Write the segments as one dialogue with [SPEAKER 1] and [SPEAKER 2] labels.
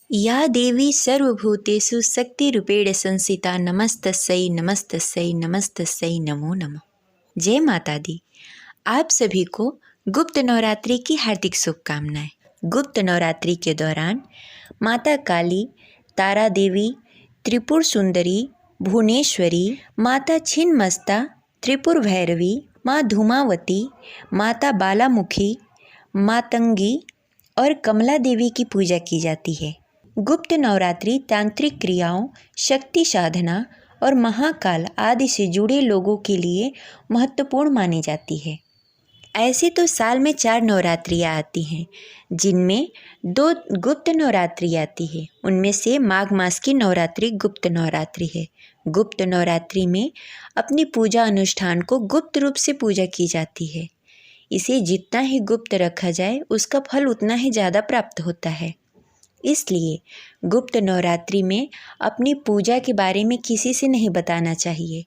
[SPEAKER 1] या देवी सर्वभूतेषु शक्तिरूपेण संस्थिता नमस्तस्यै नमस्तस्यै नमस्तस्यै नमो नमः। जय माता दी। आप सभी को गुप्त नवरात्रि की हार्दिक शुभकामनाएं। गुप्त नवरात्रि के दौरान माता काली, तारा देवी, त्रिपुर सुंदरी, भुवनेश्वरी, माता छिन्नमस्ता, त्रिपुर भैरवी, माँ धूमावती, माता बालामुखी, मातंगी और कमला देवी की पूजा की जाती है। गुप्त नवरात्रि तांत्रिक क्रियाओं, शक्ति साधना और महाकाल आदि से जुड़े लोगों के लिए महत्वपूर्ण मानी जाती है। ऐसे तो साल में 4 नवरात्रियाँ आती हैं, जिनमें 2 गुप्त नवरात्रि आती है। उनमें से माघ मास की नवरात्रि गुप्त नवरात्रि है। गुप्त नवरात्रि में अपनी पूजा अनुष्ठान को गुप्त रूप से पूजा की जाती है। इसे जितना ही गुप्त रखा जाए उसका फल उतना ही ज़्यादा प्राप्त होता है। इसलिए गुप्त नवरात्रि में अपनी पूजा के बारे में किसी से नहीं बताना चाहिए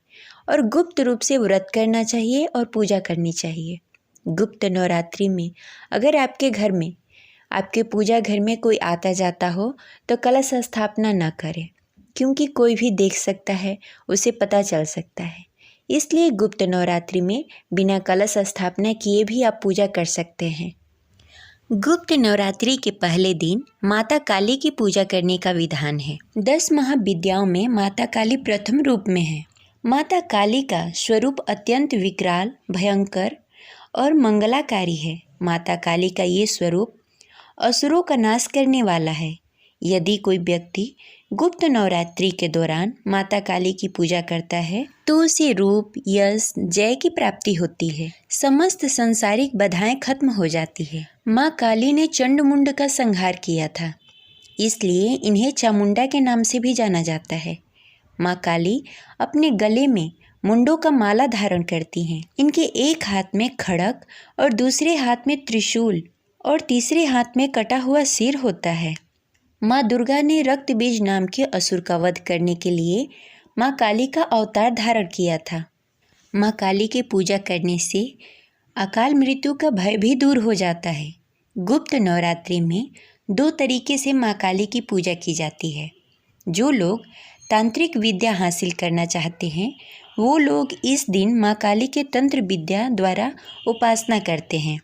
[SPEAKER 1] और गुप्त रूप से व्रत करना चाहिए और पूजा करनी चाहिए। गुप्त नवरात्रि में अगर आपके घर में, आपके पूजा घर में कोई आता जाता हो तो कलश स्थापना न करें, क्योंकि कोई भी देख सकता है, उसे पता चल सकता है। इसलिए गुप्त नवरात्रि में बिना कलश स्थापना किए भी आप पूजा कर सकते हैं। गुप्त नवरात्रि के पहले दिन माता काली की पूजा करने का विधान है। 10 महाविद्याओं में माता काली प्रथम रूप में है। माता काली का स्वरूप अत्यंत विकराल, भयंकर और मंगलाकारी है। माता काली का ये स्वरूप असुरों का नाश करने वाला है। यदि कोई व्यक्ति गुप्त नवरात्रि के दौरान माता काली की पूजा करता है तो उसे रूप, यश, जय की प्राप्ति होती है। समस्त संसारिक बाधाएं खत्म हो जाती है। माँ काली ने चंडमुंड का संहार किया था, इसलिए इन्हें चामुंडा के नाम से भी जाना जाता है। माँ काली अपने गले में मुंडों का माला धारण करती हैं। इनके एक हाथ में खड़ग और दूसरे हाथ में त्रिशूल और तीसरे हाथ में कटा हुआ सिर होता है। माँ दुर्गा ने रक्त बीज नाम के असुर का वध करने के लिए माँ काली का अवतार धारण किया था। माँ काली की पूजा करने से अकाल मृत्यु का भय भी दूर हो जाता है। गुप्त नवरात्रि में 2 तरीके से माँ काली की पूजा की जाती है। जो लोग तांत्रिक विद्या हासिल करना चाहते हैं वो लोग इस दिन माँ काली के तंत्र विद्या द्वारा उपासना करते हैं।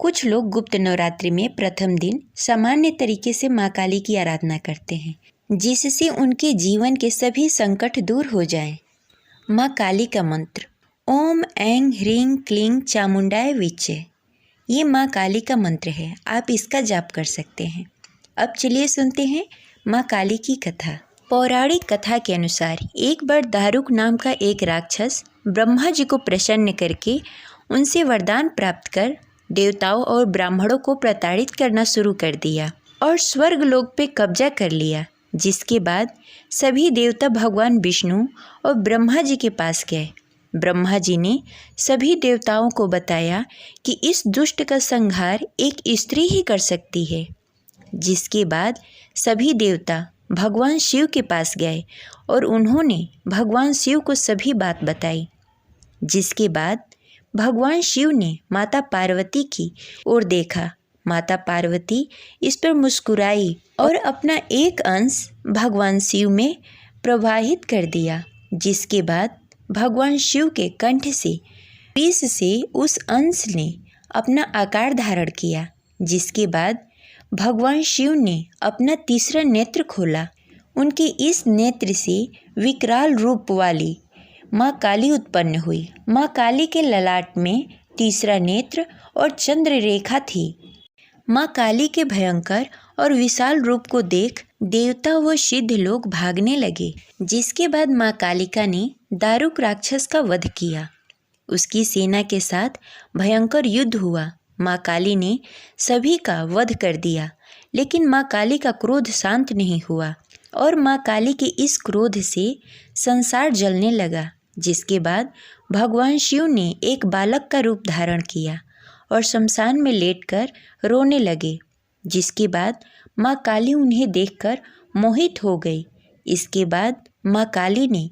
[SPEAKER 1] कुछ लोग गुप्त नवरात्रि में प्रथम दिन सामान्य तरीके से माँ काली की आराधना करते हैं, जिससे उनके जीवन के सभी संकट दूर हो जाएं। माँ काली का मंत्र ओम ऐं ह्रीं क्लीं चामुंडाय विचे, ये माँ काली का मंत्र है। आप इसका जाप कर सकते हैं। अब चलिए सुनते हैं माँ काली की कथा। पौराणिक कथा के अनुसार एक बार दारुक नाम का एक राक्षस ब्रह्मा जी को प्रसन्न करके उनसे वरदान प्राप्त कर देवताओं और ब्राह्मणों को प्रताड़ित करना शुरू कर दिया और स्वर्ग लोक पे कब्जा कर लिया। जिसके बाद सभी देवता भगवान विष्णु और ब्रह्मा जी के पास गए। ब्रह्मा जी ने सभी देवताओं को बताया कि इस दुष्ट का संहार एक स्त्री ही कर सकती है। जिसके बाद सभी देवता भगवान शिव के पास गए और उन्होंने भगवान शिव को सभी बात बताई। जिसके बाद भगवान शिव ने माता पार्वती की ओर देखा। माता पार्वती इस पर मुस्कुराई और अपना एक अंश भगवान शिव में प्रवाहित कर दिया। जिसके बाद भगवान शिव के कंठ से विष से उस अंश ने अपना आकार धारण किया। जिसके बाद भगवान शिव ने अपना तीसरा नेत्र खोला। उनके इस नेत्र से विकराल रूप वाली माँ काली उत्पन्न हुई। माँ काली के ललाट में तीसरा नेत्र और चंद्र रेखा थी। माँ काली के भयंकर और विशाल रूप को देख देवता व सिद्ध लोग भागने लगे। जिसके बाद माँ कालिका ने दारुक राक्षस का वध किया। उसकी सेना के साथ भयंकर युद्ध हुआ। माँ काली ने सभी का वध कर दिया, लेकिन माँ काली का क्रोध शांत नहीं हुआ और माँ काली के इस क्रोध से संसार जलने लगा। जिसके बाद भगवान शिव ने एक बालक का रूप धारण किया और शमशान में लेटकर रोने लगे। जिसके बाद माँ काली उन्हें देखकर मोहित हो गई। इसके बाद माँ काली ने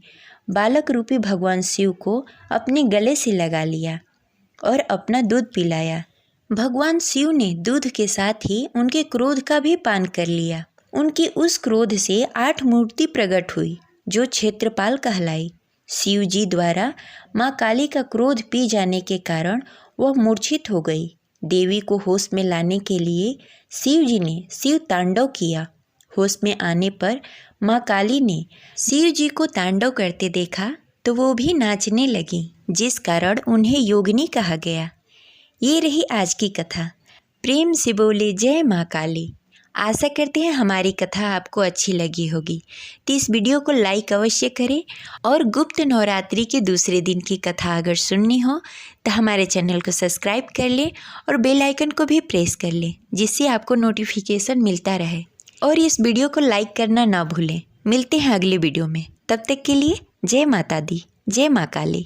[SPEAKER 1] बालक रूपी भगवान शिव को अपने गले से लगा लिया और अपना दूध पिलाया। भगवान शिव ने दूध के साथ ही उनके क्रोध का भी पान कर लिया उनकी उस क्रोध से 8 मूर्ति प्रकट हुई जो क्षेत्रपाल कहलाई। शिव जी द्वारा माँ काली का क्रोध पी जाने के कारण वह मूर्छित हो गई। देवी को होश में लाने के लिए शिव जी ने शिव तांडव किया। होश में आने पर माँ काली ने शिव जी को तांडव करते देखा तो वो भी नाचने लगी, जिस कारण उन्हें योगिनी कहा गया। ये रही आज की कथा। प्रेम से बोले जय माँ काली। आशा करते हैं हमारी कथा आपको अच्छी लगी होगी, तो इस वीडियो को लाइक अवश्य करें और गुप्त नवरात्रि के दूसरे दिन की कथा अगर सुननी हो तो हमारे चैनल को सब्सक्राइब कर लें और बेल आइकन को भी प्रेस कर लें, जिससे आपको नोटिफिकेशन मिलता रहे। और इस वीडियो को लाइक करना ना भूलें। मिलते हैं अगले वीडियो में, तब तक के लिए जय माता दी, जय माँ काली।